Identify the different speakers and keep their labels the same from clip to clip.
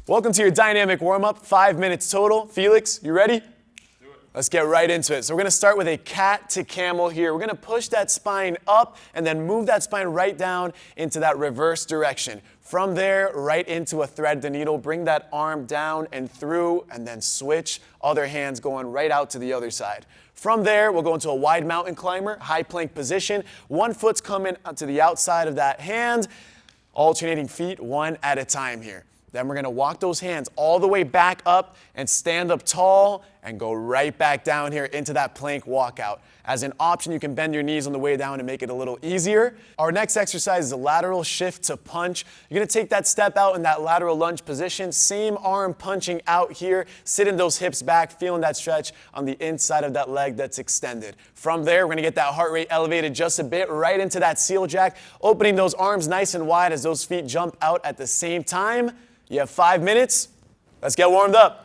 Speaker 1: Welcome to your dynamic warm-up, 5 minutes total. Felix, you ready?
Speaker 2: Do it.
Speaker 1: Let's get right into it. So we're gonna start with a cat to camel here. We're gonna push that spine up and then move that spine right down into that reverse direction. From there, right into a thread the needle. Bring that arm down and through, and then switch. Other hands going right out to the other side. From there, we'll go into a wide mountain climber, high plank position. One foot's coming to the outside of that hand, alternating feet one at a time here. Then we're gonna walk those hands all the way back up and stand up tall and go right back down here into that plank walkout. As an option, you can bend your knees on the way down and make it a little easier. Our next exercise is a lateral shift to punch. You're gonna take that step out in that lateral lunge position, same arm punching out here, sitting those hips back, feeling that stretch on the inside of that leg that's extended. From there, we're gonna get that heart rate elevated just a bit, right into that seal jack, opening those arms nice and wide as those feet jump out at the same time. You have 5 minutes. Let's get warmed up.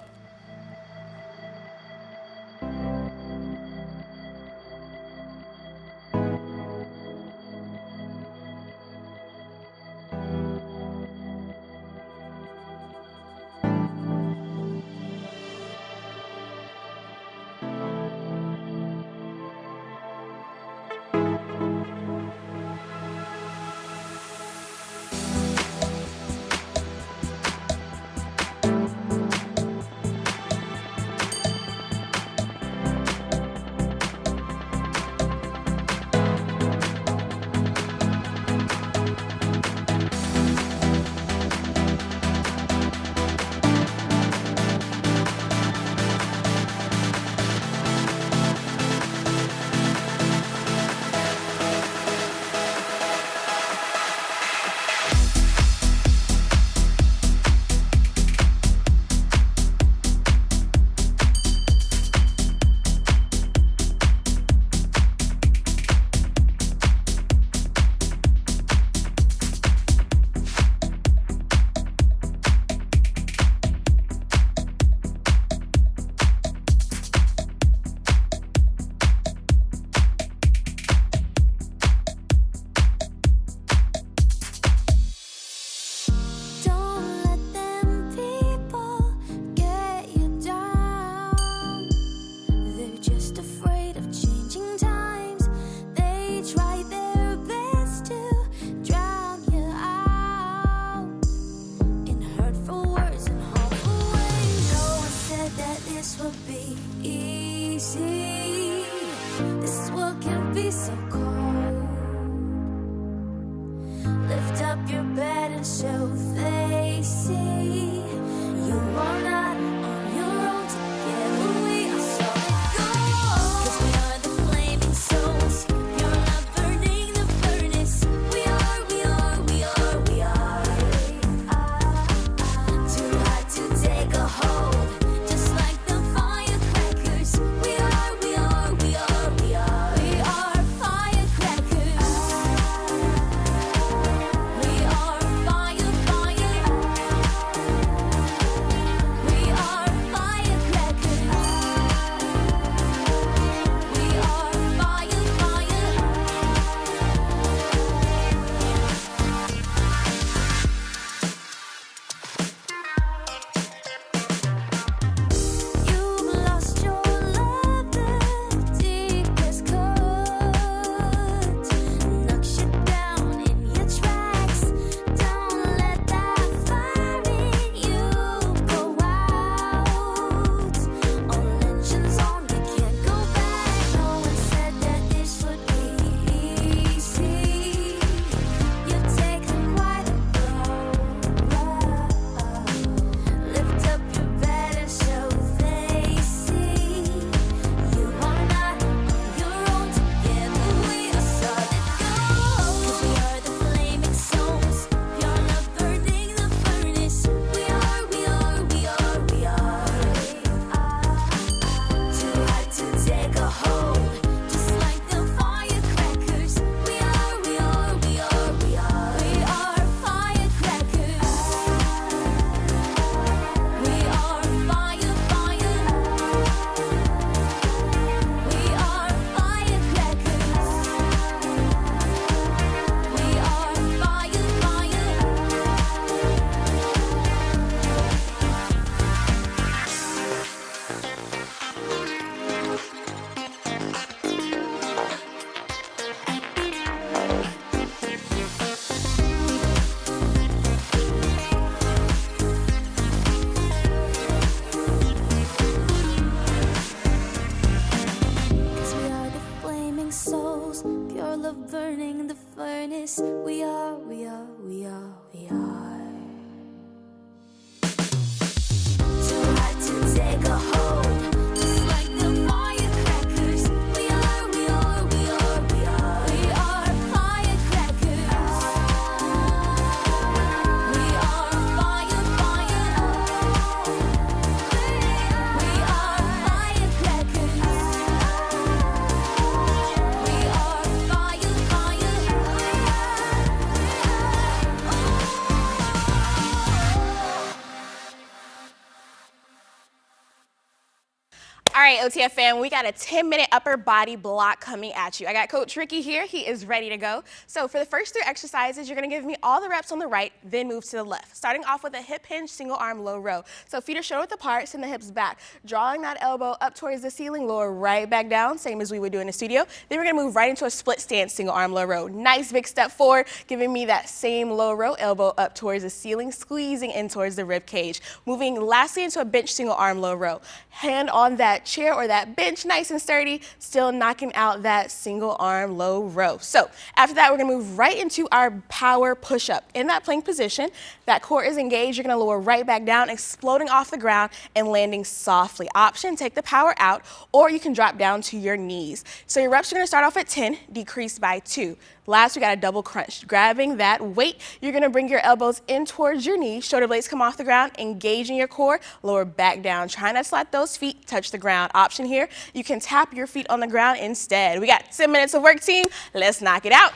Speaker 3: So cold. Lift up your bed and show they see you are not on your own. Together we are so gold. 'Cause we are the flaming souls. You're not burning the furnace. We are. Too hot to take a hold. Just like the firecrackers. We are fire.
Speaker 2: All right, OTF fam, we got a 10-minute upper body block coming at you. I got Coach Ricky here. He is ready to go. So for the first 3 exercises, you're going to give me all the reps on the right, then move to the left. Starting off with a hip hinge, single arm low row. So feet are shoulder width apart, send the hips back. Drawing that elbow up towards the ceiling, lower right back down, same as we would do in the studio. Then we're going to move right into a split stance, single arm low row. Nice big step forward, giving me that same low row, elbow up towards the ceiling, squeezing in towards the rib cage. Moving lastly into a bench, single arm low row. Hand on that chair or that bench, nice and sturdy, still knocking out that single arm low row. So after that, we're gonna move right into our power push-up. In that plank position, that core is engaged, you're gonna lower right back down, exploding off the ground and landing softly. Option, take the power out, or you can drop down to your knees. So your reps are gonna start off at 10, decrease by 2. Last, we got a double crunch. Grabbing that weight, you're gonna bring your elbows in towards your knees, shoulder blades come off the ground, engaging your core, lower back down. Try not to let those feet touch the ground. Option here, you can tap your feet on the ground instead. We got 10 minutes of work, team. Let's knock it out.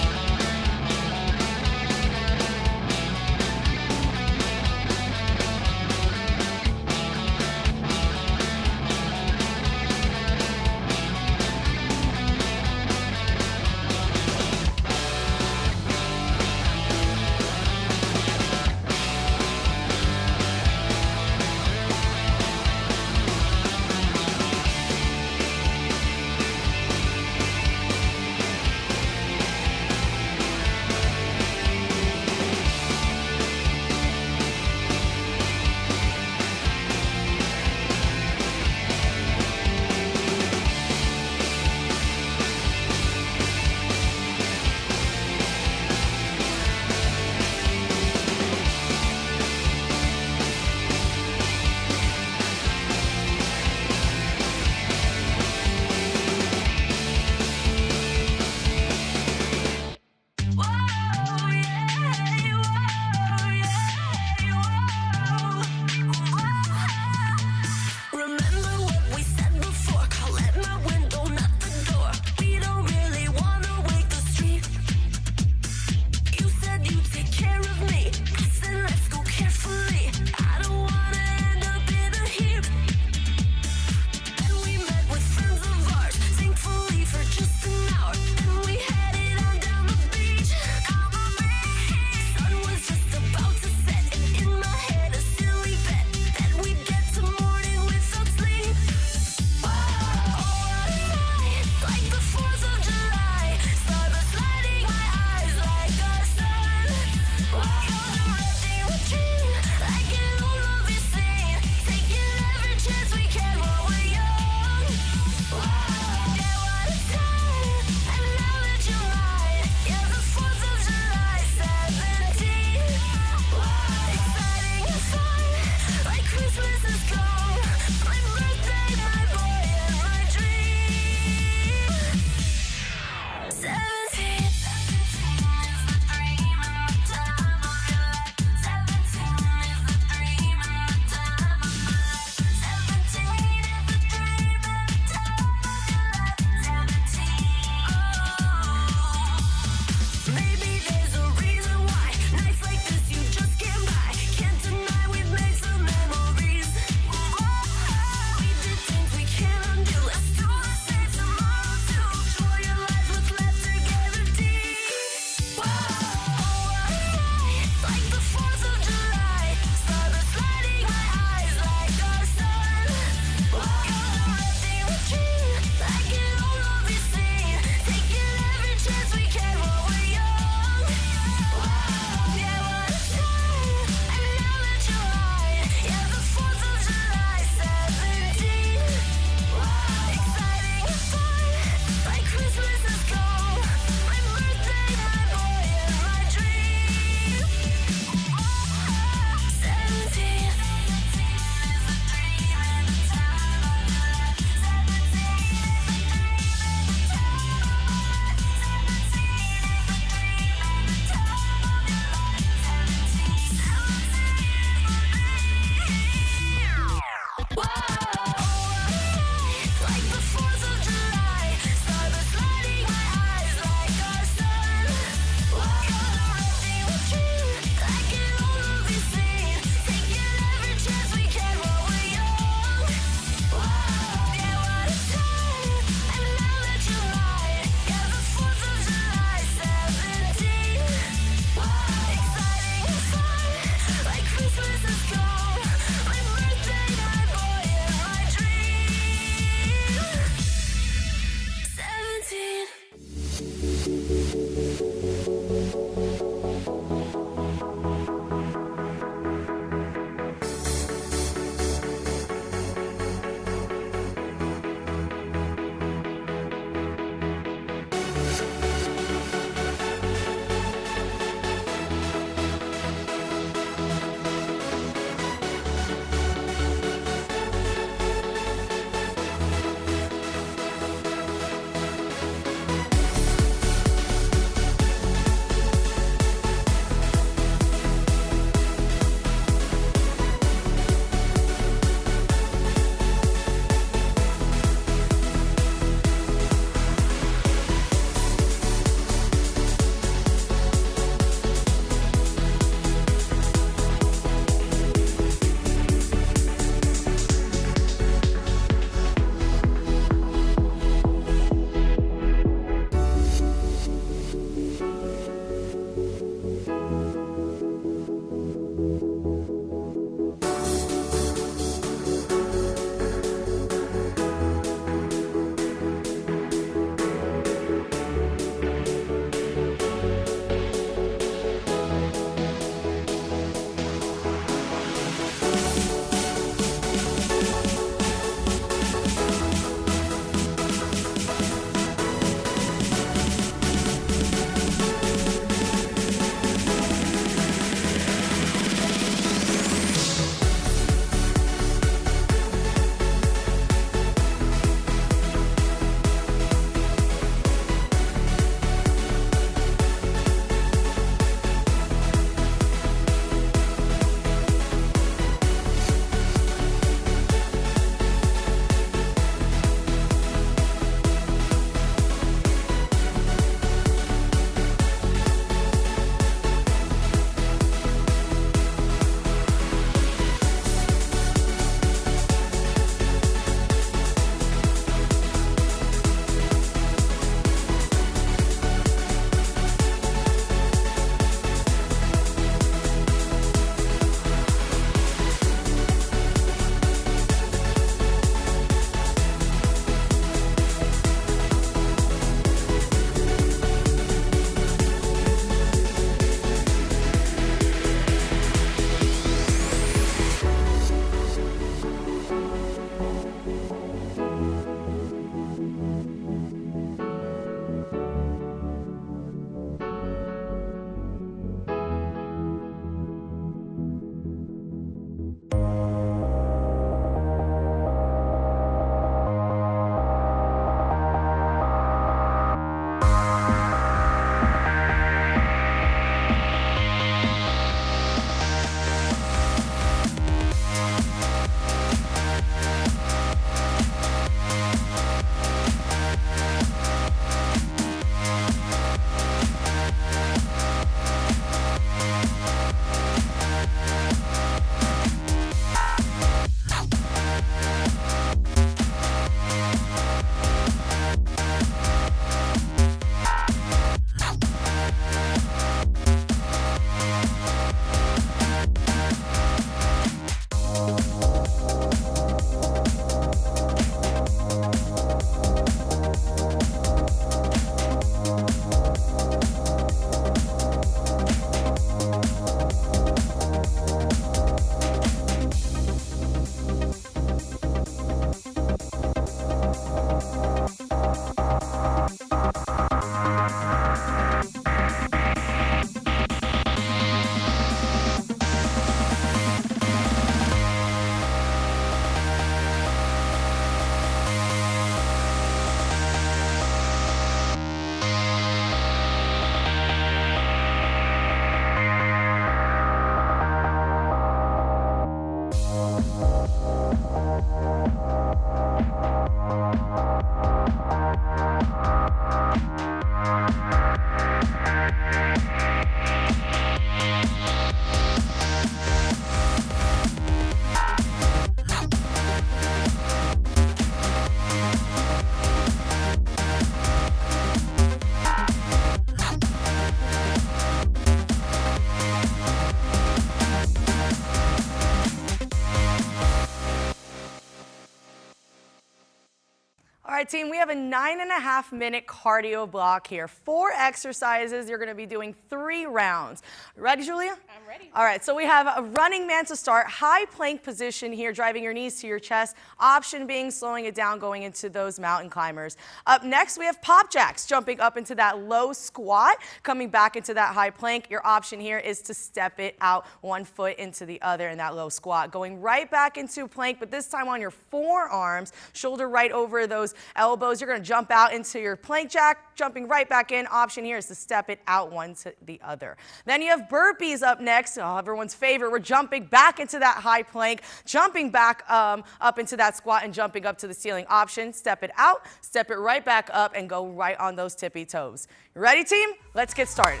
Speaker 4: right, team, we have a 9.5-minute cardio block here. 4 exercises. You're going to be doing 3 rounds. Ready, Julia?
Speaker 2: I'm ready.
Speaker 4: All right, so we have a running man to start. High plank position here, driving your knees to your chest. Option being slowing it down, going into those mountain climbers. Up next, we have pop jacks, jumping up into that low squat, coming back into that high plank. Your option here is to step it out 1 foot into the other in that low squat. Going right back into plank, but this time on your forearms, shoulder right over those elbows. You're going to jump out into your plank jack, jumping right back in. Option here is to step it out one to the other. Then you have burpees up next. Oh, everyone's favorite. We're jumping back into that high plank, jumping back up into that squat and jumping up to the ceiling. Option, step it out, step it right back up and go right on those tippy toes. You ready, team? Let's get started.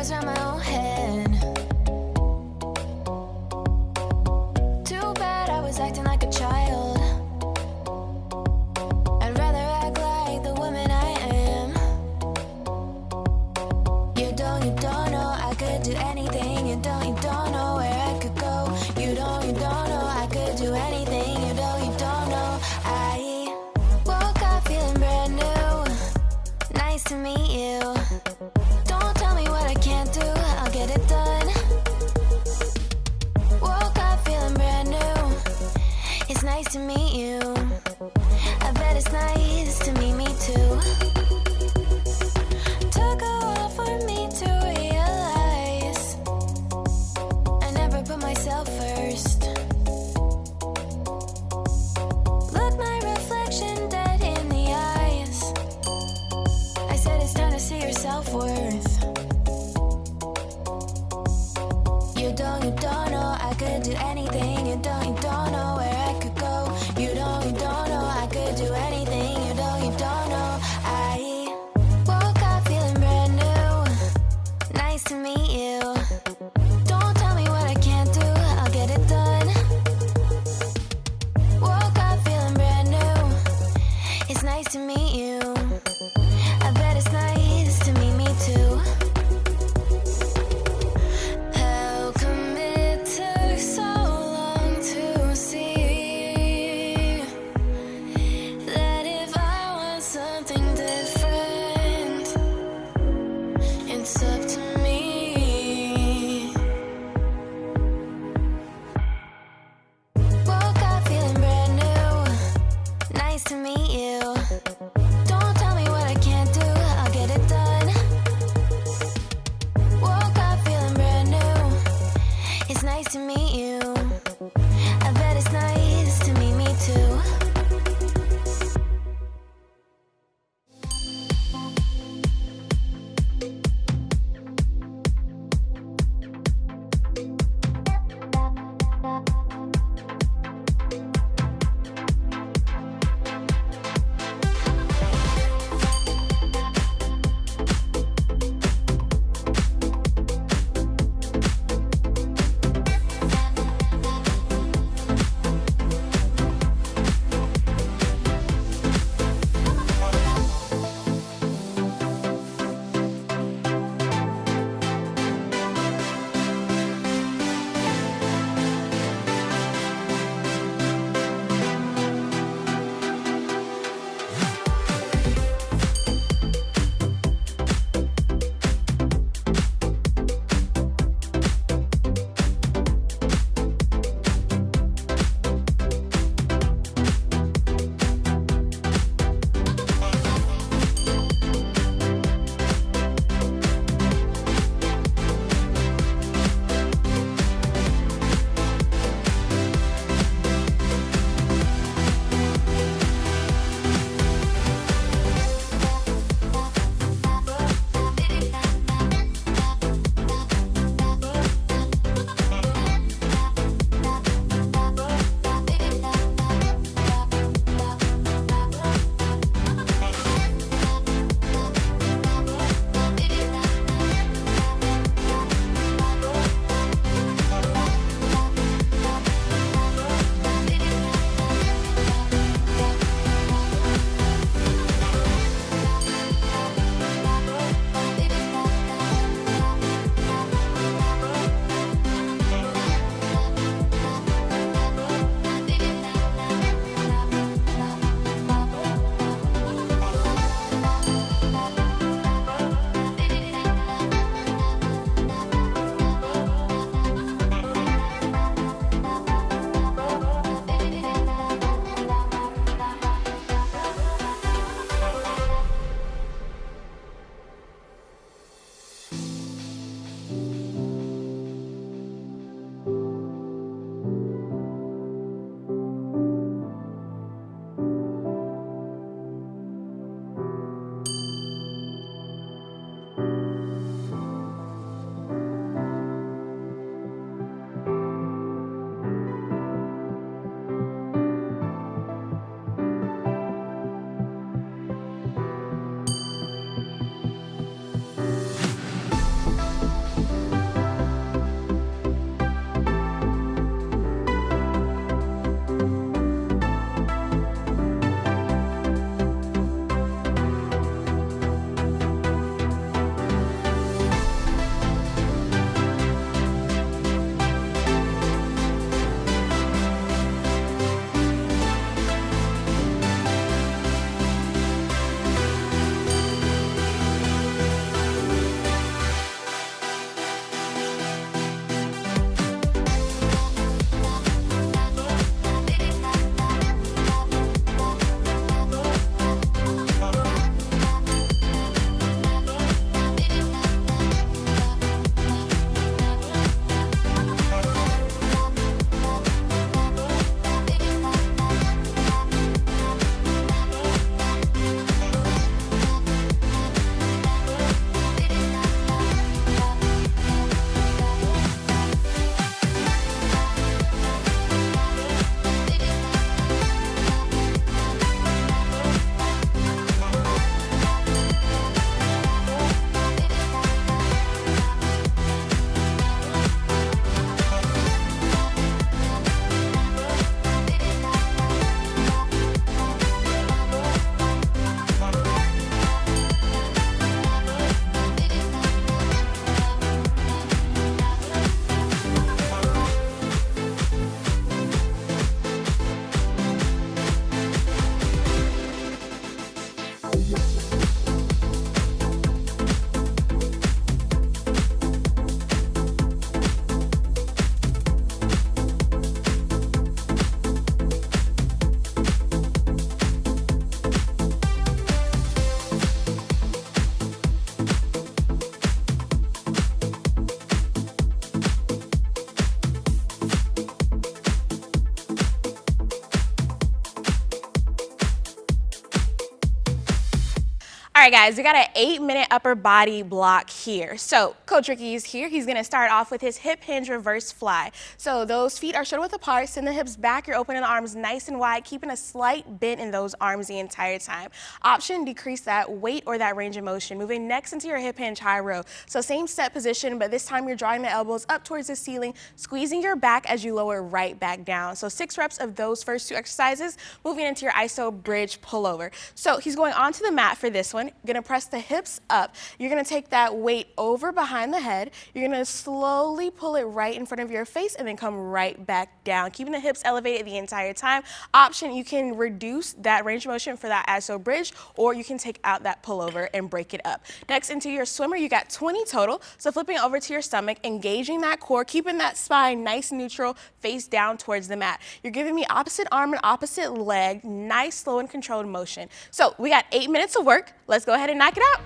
Speaker 3: Around my own head. Too bad I was acting like a child. I'd rather act like the woman I am. You don't know I could do anything. You don't know where I could go. You don't know I could do anything. You don't know. I woke up feeling brand new. Nice to meet you. Don't tell me what I can't do, I'll get it done. Woke up feeling brand new. It's nice to meet you. I bet it's nice to meet me too. Took a while for me to realize I never put myself first. Look my reflection dead in the eyes. I said it's time to see your self-worth. You don't know I could do anything. You don't know where I could go. You don't know I could do anything. You don't know. I woke up feeling brand new. Nice to meet you. Don't tell me what I can't do, I'll get it done. Woke up feeling brand new. It's nice to meet you. I bet it's nice to meet me too.
Speaker 2: All right, guys, we got an 8-minute upper body block here. So Coach Ricky is here. He's gonna start off with his hip hinge reverse fly. So those feet are shoulder width apart, send the hips back, you're opening the arms nice and wide, keeping a slight bend in those arms the entire time. Option, decrease that weight or that range of motion. Moving next into your hip hinge high row. So same set position, but this time you're drawing the elbows up towards the ceiling, squeezing your back as you lower right back down. So 6 reps of those first 2 exercises, moving into your iso bridge pullover. So he's going onto the mat for this one. Gonna press the hips up. You're gonna take that weight over behind the head. You're gonna slowly pull it right in front of your face and then come right back down, keeping the hips elevated the entire time. Option, you can reduce that range of motion for that iso bridge, or you can take out that pullover and break it up. Next, into your swimmer, you got 20 total. So flipping over to your stomach, engaging that core, keeping that spine nice and neutral, face down towards the mat. You're giving me opposite arm and opposite leg, nice, slow and controlled motion. So we got 8 minutes of work. Let's go ahead and knock it out.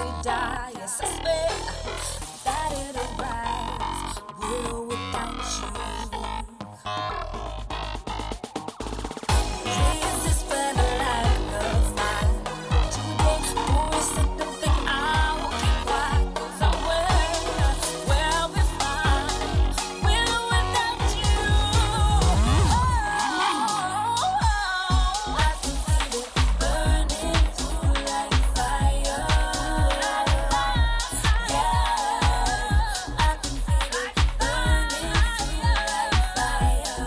Speaker 3: we die. Yes, I swear that it'll rise with or without you. Is this better like of mine? Today, don't we sit and think I will keep quiet? 'Cause I will be fine with or without you. I can feel it burning through like fire. Yeah, I can feel it burning through like fire.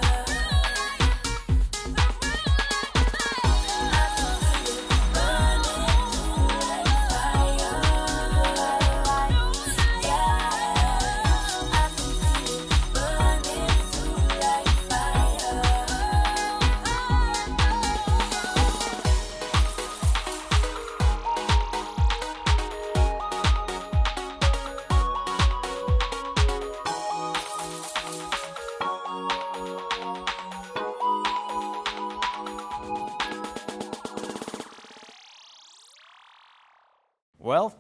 Speaker 5: Well,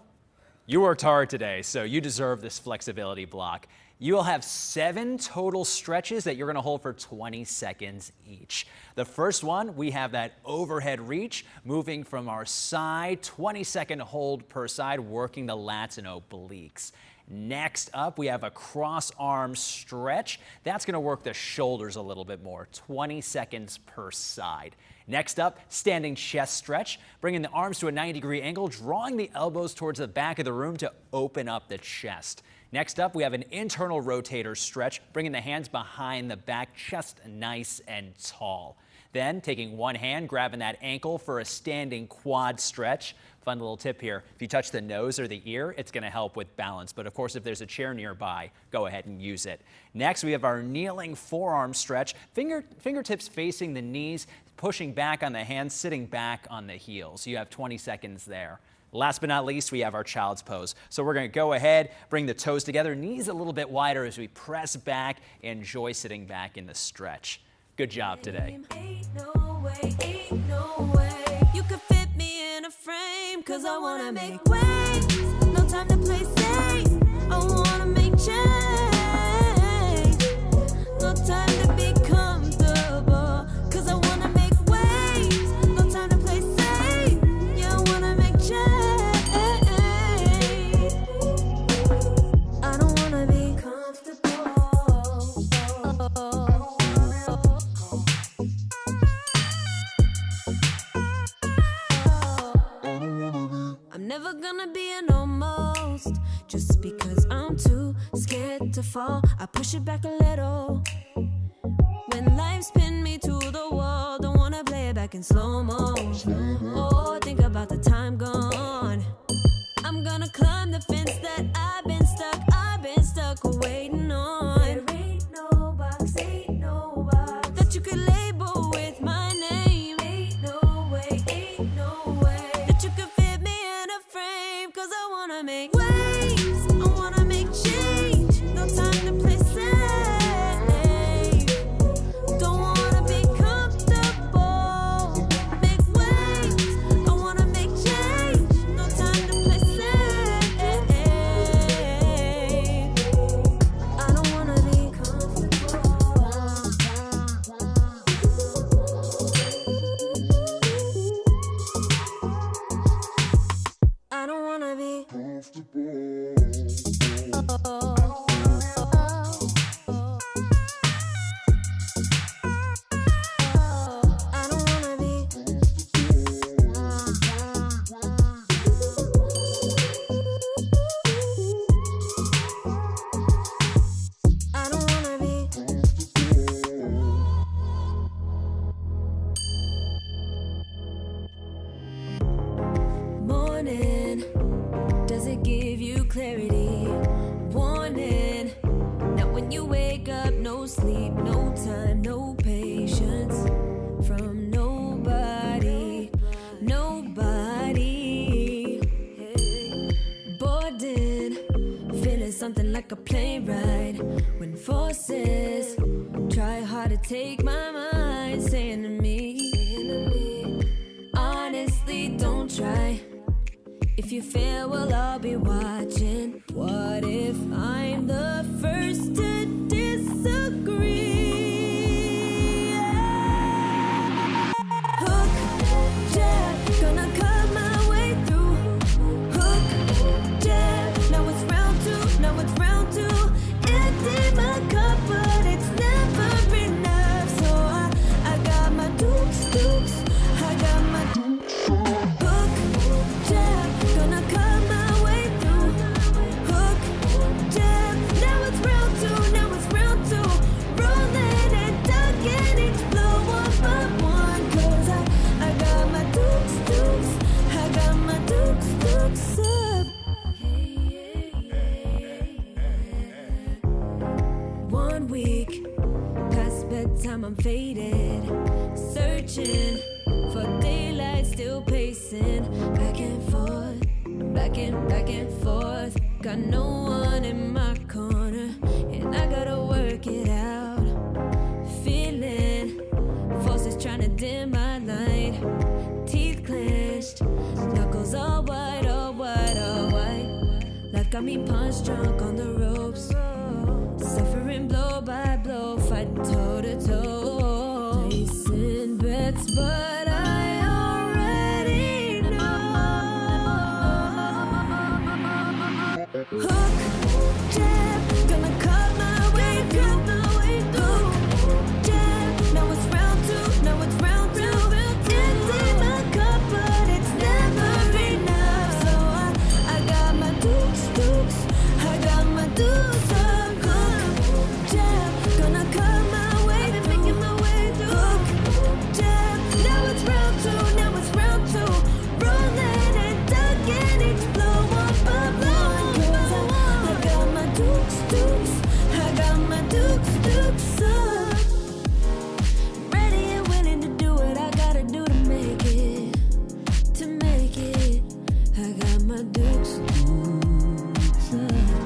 Speaker 5: you worked hard today, so you deserve this flexibility block. You will have 7 total stretches that you're going to hold for 20 seconds each. The first one, we have that overhead reach, moving from our side, 20-second hold per side, working the lats and obliques. Next up, we have a cross arm stretch. That's going to work the shoulders a little bit more, 20 seconds per side. Next up, standing chest stretch, bringing the arms to a 90-degree angle, drawing the elbows towards the back of the room to open up the chest. Next up, we have an internal rotator stretch, bringing the hands behind the back, chest nice and tall. Then, taking one hand, grabbing that ankle for a standing quad stretch. Fun little tip here, if you touch the nose or the ear, it's going to help with balance. But of course, if there's a chair nearby, go ahead and use it. Next, we have our kneeling forearm stretch. Fingertips facing the knees, pushing back on the hands, sitting back on the heels. You have 20 seconds there. Last but not least, we have our child's pose. So we're going to go ahead, bring the toes together, knees a little bit wider as we press back, enjoy sitting back in the stretch. Good job today.
Speaker 3: Ain't no way you could fit me in a frame, 'cause I wanna make waves. No time to play safe. I wanna make change. No time to be comfortable, 'cause I wanna make waves. No time to play safe. Yeah, I wanna make change. I don't wanna be comfortable. I'm never gonna be an almost, just because I'm too scared to fall. I push it back a little. When life's pinned me to the wall, don't wanna play it back in slow-mo. Oh, think about the time gone. I'm gonna climb the fence that I've been stuck waiting on. There ain't no box that you could label with my name. Ain't no way that you could fit me in a frame, 'cause I wanna make waves, I wanna make change. No time to play safe. Don't wanna be comfortable. Make waves, I wanna make change. No time to play safe. I don't wanna be comfortable. I don't wanna be comfortable. I don't wanna be. I don't wanna be. Morning, does it give you clarity? Warning, now when you wake up, no sleep, no time, no patience from nobody. Boarding, feeling something like a plane ride. When forces try hard to take my mind, saying to me, honestly, don't try. If If you fail, we'll all be watching. What if I'm the first to disagree? Hook, jab, gonna cut my way through. Hook, jab, now it's round two, now it's round two. Empty my cup, but it's never enough. So I got my dukes, I got my hook, jab, gonna cut my way through. Hook, jab, now it's round two, now it's round two. Rolling and ducking each blow one by one. 'Cause I got my dukes, I got my dukes up. 1 week past bedtime, I'm faded, searching for daylight, still pacing back and forth, back and forth. Got no one in my corner, and I gotta work it out. Feeling forces trying to dim my light. Teeth clenched, knuckles all white, all white, all white. Life got me punch drunk on the ropes, suffering blow by blow, fight toe to toe. Placing bets, but I already know. Hook, jab, gonna cut my way through. Hook, jab, now it's round two, now it's round two. Empty my cup, but it's never enough. So I got my dukes, I got my dukes up. Hook, jab, gonna cut my way through. Making my way through. Hook, jab, now it's round two, now it's round two. Rolling and ducking each blow one by one. 'Cause I got my dukes, I got my dukes up. Ready and willing to do what I gotta do to make it, to make it. I got my dukes up.